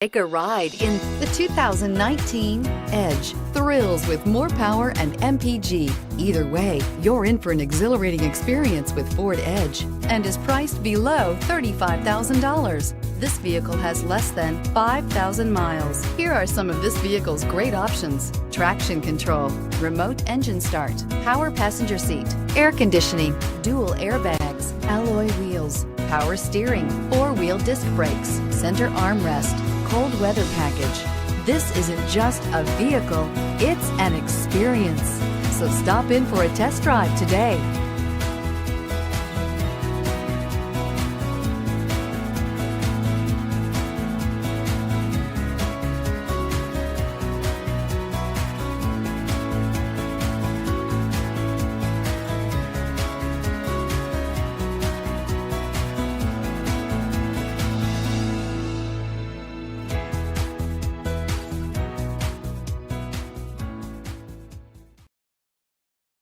Take a ride in the 2019 Edge. Thrills with more power and MPG. Either way, you're in for an exhilarating experience with Ford Edge and is priced below $35,000. This vehicle has less than 5,000 miles. Here are some of this vehicle's great options: traction control, remote engine start, power passenger seat, air conditioning, dual airbags, alloy wheels, power steering, four-wheel disc brakes, center armrest, cold weather package. This isn't just a vehicle, it's an experience. So stop in for a test drive today.